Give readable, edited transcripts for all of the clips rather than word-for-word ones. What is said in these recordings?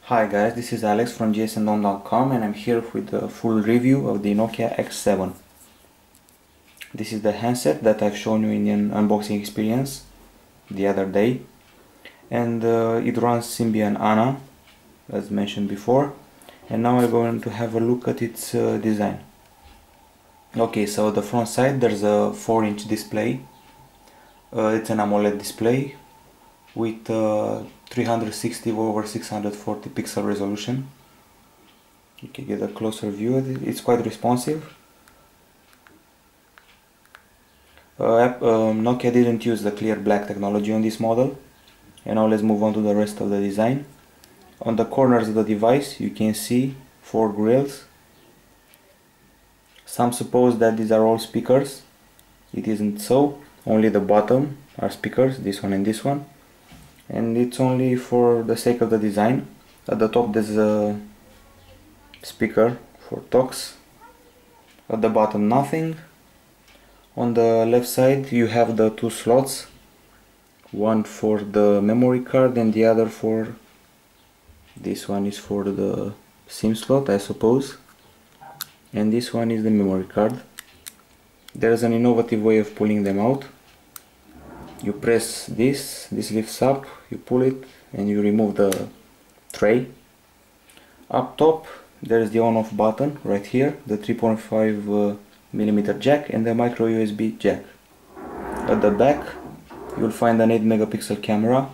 Hi guys, this is Alex from GSMDome.com and I'm here with a full review of the Nokia X7. This is the handset that I've shown you in an unboxing experience the other day, and it runs Symbian Anna as mentioned before, and now we're going to have a look at its design. Okay, so the front side there's a 4-inch display. It's an AMOLED display with 360 over 640 pixel resolution. You can get a closer view of it. It's quite responsive. Nokia didn't use the clear black technology on this model. And now let's move on to the rest of the design. On the corners of the device you can see 4 grills. Some suppose that these are all speakers. It isn't so. Only the bottom are speakers, this one and this one. And it's only for the sake of the design. At the top there's a speaker for talks. At the bottom nothing. On the left side you have the 2 slots, one for the memory card and the other for, this one is for the SIM slot I suppose, and this one is the memory card. There's an innovative way of pulling them out. You press this lifts up, you pull it and you remove the tray. Up top there is the on-off button right here, the 3.5mm jack and the micro USB jack. At the back you'll find an 8 megapixel camera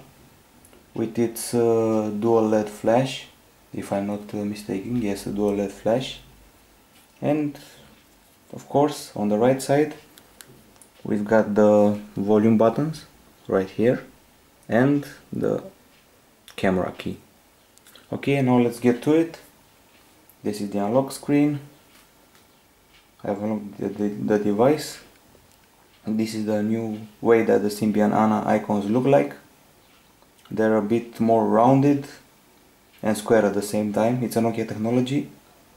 with its dual LED flash, if I'm not mistaken, yes, a dual LED flash. And of course on the right side we've got the volume buttons right here and the camera key. Okay, now let's get to it. This is the unlock screen. I've unlocked the device. And this is the new way that the Symbian Anna icons look like. They're a bit more rounded and square at the same time. It's a Nokia technology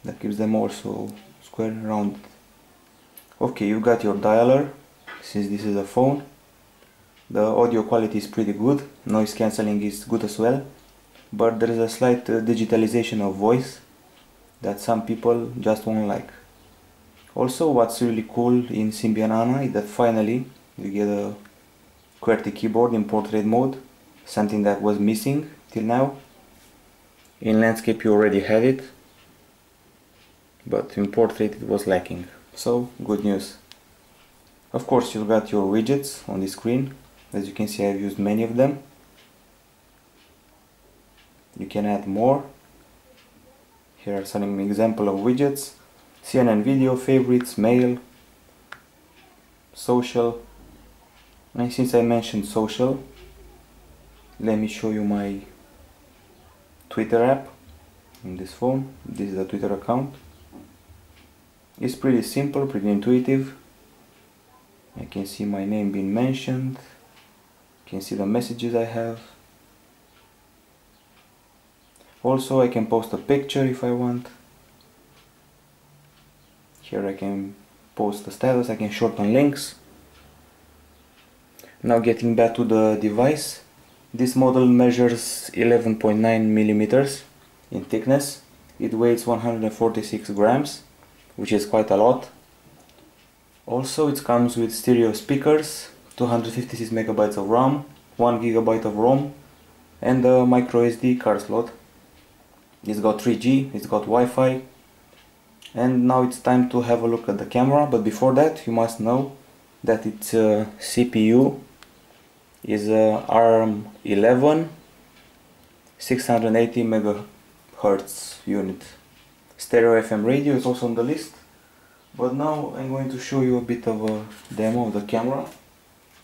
that keeps them also square and rounded. Okay, you've got your dialer, since this is a phone. The audio quality is pretty good, noise cancelling is good as well, but there is a slight digitalization of voice that some people just won't like. Also, what's really cool in Symbian Anna is that finally you get a QWERTY keyboard in portrait mode, something that was missing till now. In landscape you already had it, but in portrait it was lacking, so good news. Of course you've got your widgets on the screen. As you can see, I've used many of them. You can add more. Here are some examples of widgets: CNN video, favorites, mail, social. And since I mentioned social, let me show you my Twitter app in this phone. This is the Twitter account. It's pretty simple, pretty intuitive. I can see my name being mentioned. You can see the messages I have. Also, I can post a picture if I want. Here I can post the status, I can shorten links. Now getting back to the device. This model measures 11.9 millimeters in thickness. It weighs 146 grams, which is quite a lot. Also, it comes with stereo speakers, 256 megabytes of RAM, 1 gigabyte of ROM, and a micro SD card slot. It's got 3G, it's got Wi-Fi. And now it's time to have a look at the camera, but before that you must know that its CPU is ARM11 680 megahertz unit. Stereo FM radio is also on the list. But now I'm going to show you a bit of a demo of the camera.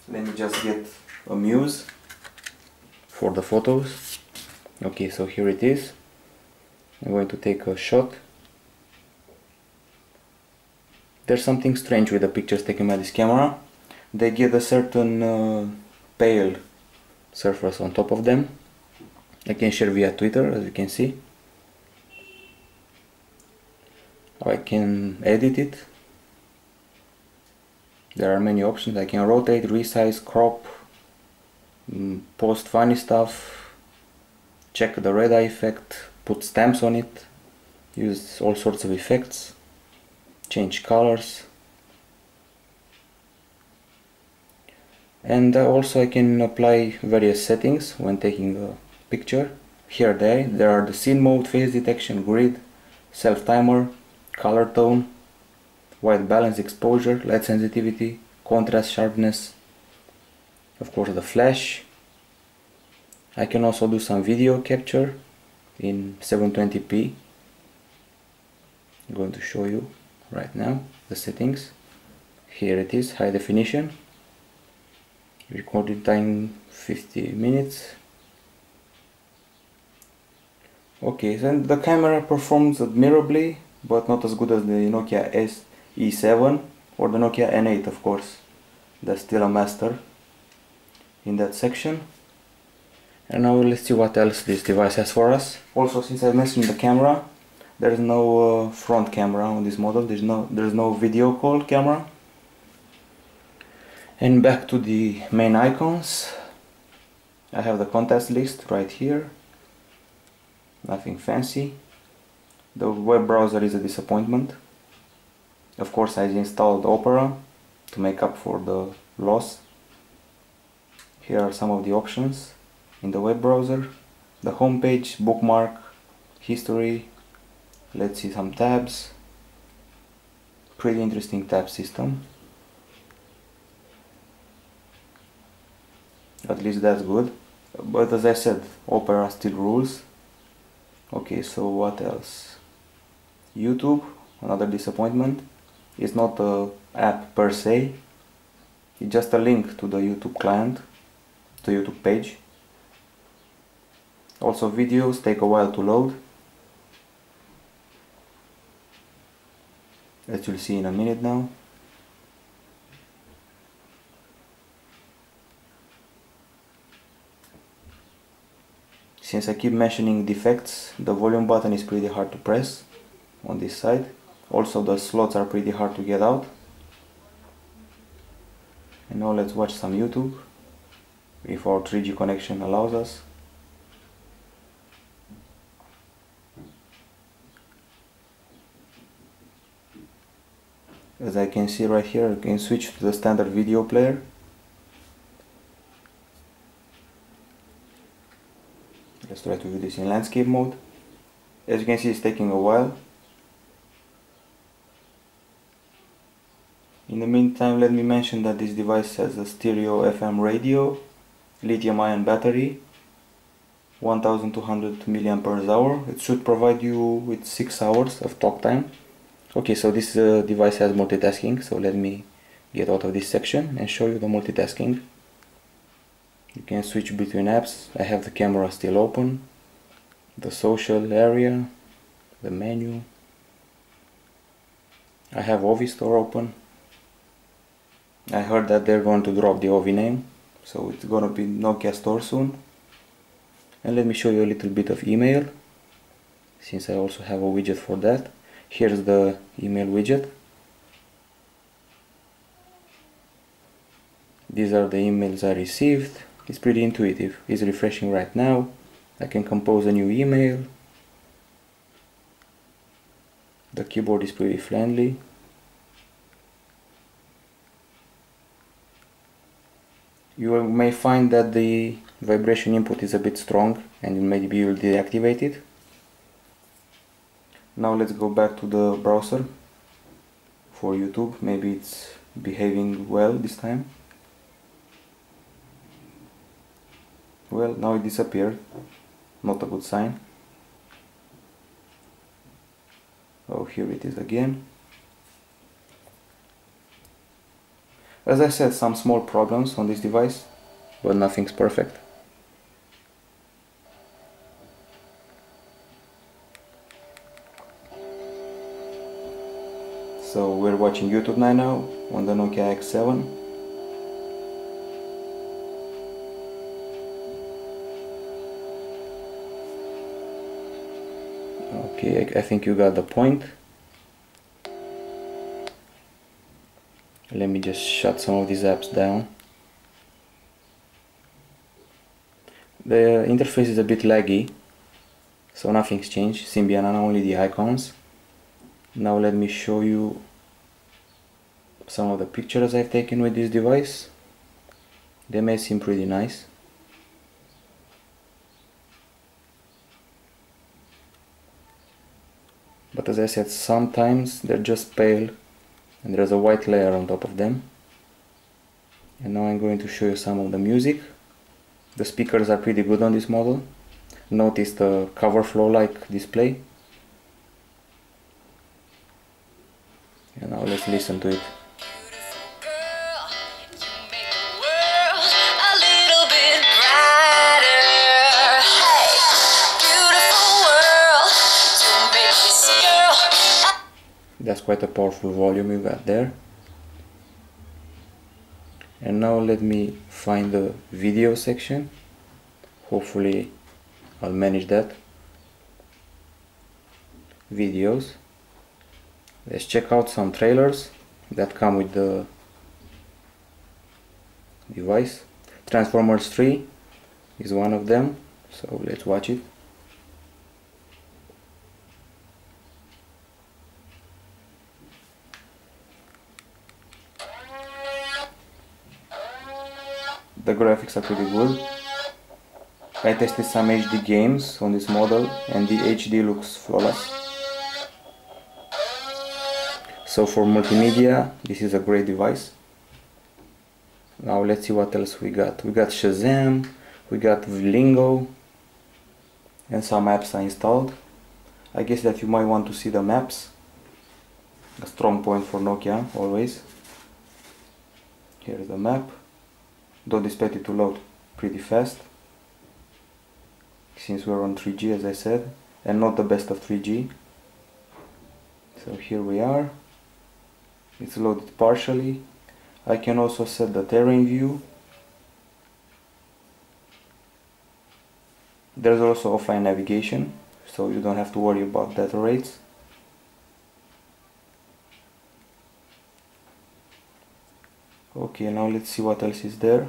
Let me just get a muse for the photos. Okay, so here it is. I'm going to take a shot. There's something strange with the pictures taken by this camera. They get a certain pale surface on top of them. I can share via Twitter, as you can see. I can edit it. There are many options. I can rotate, resize, crop, post funny stuff, check the red eye effect, put stamps on it, use all sorts of effects, change colors, and also I can apply various settings when taking a picture. Here there are the scene mode, phase detection, grid, self timer, color tone, white balance, exposure, light sensitivity, contrast, sharpness, of course the flash. I can also do some video capture in 720p. I'm going to show you right now the settings. Here it is, high definition, recording time 50 minutes. Okay, then the camera performs admirably, but not as good as the Nokia E7 or the Nokia N8, of course. That's still a master in that section. And now let's see what else this device has for us. Also, since I mentioned the camera, there is no front camera on this model. There's no video call camera. And back to the main icons. I have the contacts list right here. Nothing fancy. The web browser is a disappointment. Of course, I installed Opera to make up for the loss. Here are some of the options in the web browser. The home page, bookmark, history. Let's see some tabs. Pretty interesting tab system. At least that's good. But as I said, Opera still rules. Okay, so what else? YouTube, another disappointment. It's not an app per se. It's just a link to the YouTube client, the YouTube page. Also, videos take a while to load, as you'll see in a minute now. Since I keep mentioning defects, the volume button is pretty hard to press on this side. Also, the slots are pretty hard to get out. And now let's watch some YouTube, if our 3G connection allows us. As I can see right here, I can switch to the standard video player. Let's try to do this in landscape mode. As you can see, it's taking a while. In the meantime, let me mention that this device has a stereo FM radio, lithium-ion battery, 1200 mAh. It should provide you with 6 hours of talk time. Okay, so this device has multitasking, so let me get out of this section and show you the multitasking. You can switch between apps. I have the camera still open, the social area, the menu. I have Ovi Store open. I heard that they're going to drop the Ovi name, so it's gonna be Nokia Store soon. And let me show you a little bit of email, since I also have a widget for that. Here's the email widget. These are the emails I received. It's pretty intuitive. It's refreshing right now. I can compose a new email. The keyboard is pretty friendly. You may find that the vibration input is a bit strong and maybe you'll deactivate it. Now let's go back to the browser for YouTube. Maybe it's behaving well this time. Well, now it disappeared. Not a good sign. Oh, here it is again. As I said, some small problems on this device, but nothing's perfect. So we're watching YouTube now on the Nokia X7. Okay, I think you got the point. Let me just shut some of these apps down. The interface is a bit laggy, So nothing's changed, Symbian Anna, only the icons. Now let me show you some of the pictures I've taken with this device. They may seem pretty nice. But as I said, sometimes they're just pale and there's a white layer on top of them. And now I'm going to show you some of the music. The speakers are pretty good on this model. Notice the cover flow-like display. And now let's listen to it. That's quite a powerful volume you got there. And now let me find the video section. Hopefully I'll manage that. Videos. Let's check out some trailers that come with the device. Transformers 3 is one of them, so let's watch it. The graphics are pretty good. I tested some HD games on this model and the HD looks flawless. So for multimedia, this is a great device. Now let's see what else we got. We got Shazam, we got Lingo, and some apps are installed. I guess that you might want to see the maps. A strong point for Nokia, always. Here's the map. Don't expect it to load pretty fast, since we're on 3G, as I said, and not the best of 3G. So here we are. It's loaded partially. I can also set the terrain view. There's also offline navigation, so you don't have to worry about data rates. Okay, now let's see what else is there,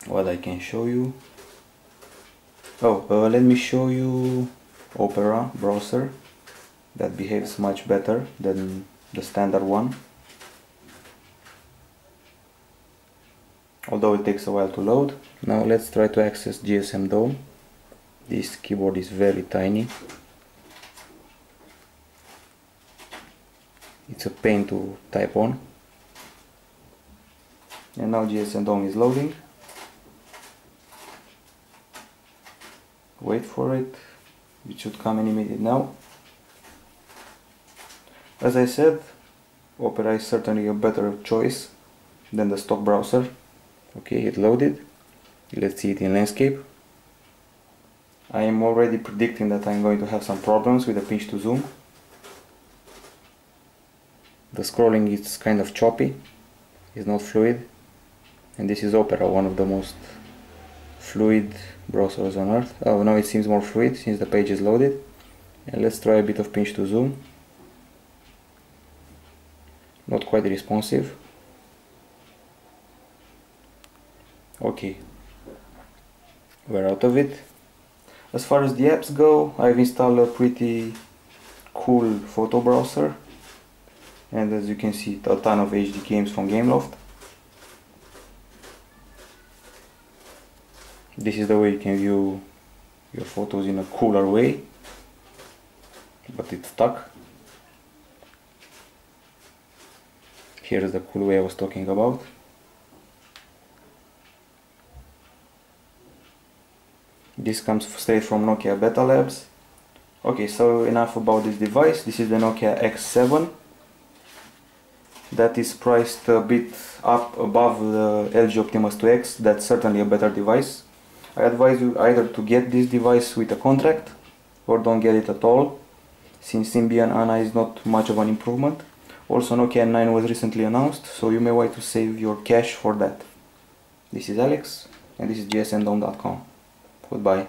what I can show you. Let me show you Opera browser that behaves much better than the standard one, although it takes a while to load. Now let's try to access GSMDome. This keyboard is very tiny. It's a pain to type on. And now GSMDome is loading. Wait for it. It should come any minute now. As I said, Opera is certainly a better choice than the stock browser. Okay, it loaded. Let's see it in landscape. I am already predicting that I'm going to have some problems with the pinch to zoom. The scrolling is kind of choppy, it's not fluid. And this is Opera, one of the most fluid browsers on earth. Oh, now it seems more fluid since the page is loaded. And let's try a bit of pinch to zoom. Not quite responsive. Okay, we're out of it. As far as the apps go, I've installed a pretty cool photo browser. And as you can see, a ton of HD games from Gameloft. This is the way you can view your photos in a cooler way, but it's stuck. Here's the cool way I was talking about. This comes straight from Nokia Beta Labs. Okay, so enough about this device. This is the Nokia X7. That is priced a bit up above the LG Optimus 2X. That's certainly a better device. I advise you either to get this device with a contract or don't get it at all, since Symbian Anna is not much of an improvement. Also, Nokia N9 was recently announced, so you may want to save your cash for that. This is Alex, and this is GSMDome.com. Goodbye.